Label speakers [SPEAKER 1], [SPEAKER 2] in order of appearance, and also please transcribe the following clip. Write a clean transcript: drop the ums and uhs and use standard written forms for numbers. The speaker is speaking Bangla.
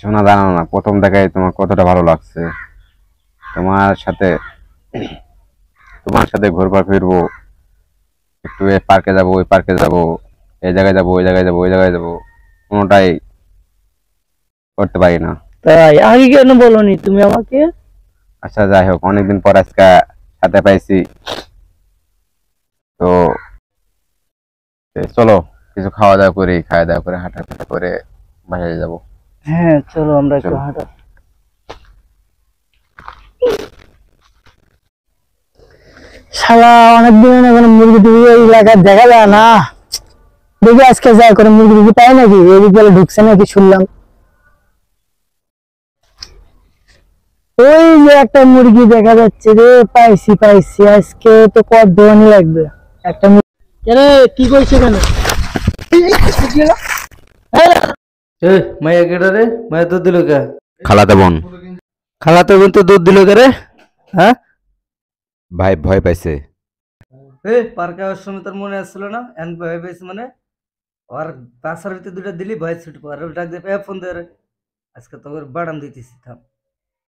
[SPEAKER 1] শোনা জানো না, প্রথম দেখায় তোমার কতটা ভালো লাগছে। তোমার সাথে তোমার সাথে ঘুরবার ফিরবো, একটু এই পার্কে যাবো, ওই পার্কে যাবো, এই জায়গায় যাবো, ওই জায়গায় যাবো, ওই জায়গায় যাবো, কোনোটাই করতে পারি না।
[SPEAKER 2] তাই আগে কেন বলনি তুমি আমাকে?
[SPEAKER 1] আচ্ছা যাই হোক, অনেকদিন পর আজকে সাথে পাইছি, তো চলো কিছু খাওয়া দাওয়া করি, খাওয়া দাওয়া করে হাঁটা ফাটা করে বাসায় যাবো।
[SPEAKER 2] হ্যাঁ চলো আমরা একটু
[SPEAKER 1] চলো।
[SPEAKER 2] হাঁটা। শালা অনেকদিন এখন মুরগি টুরগি এই এলাকায় দেখা যায় না, দেখি আজকে যাই করে মুরগি টুরগি পাই নাকি, এদিক বলে ঢুকছে নাকি শুনলাম। ওই যে একটা মুরগি দেখা যাচ্ছে রে, পাইছি পাইছি, আজকে তো কত দোয়ানি লাগবে একটা রে। কি কইছে কেন?
[SPEAKER 3] এ মাইয়া কেডা রে? মাইয়া দুধ দিল কে?
[SPEAKER 1] খালাতে বোন।
[SPEAKER 3] খালাতে বোন তো দুধ দিল কে রে? হ্যাঁ
[SPEAKER 1] ভাই ভয় পাইছে।
[SPEAKER 3] পার্কে আসার সময় তোর মনে আসছিল না এন ভয় পাইছে মানে? আর বাসার ভিতরে দুটো দিলি ভয় ছুটি পড়ে ডাক দিয়ে ফোন দে রে। আজকে তোর বাড়াম দিতেছি থাম।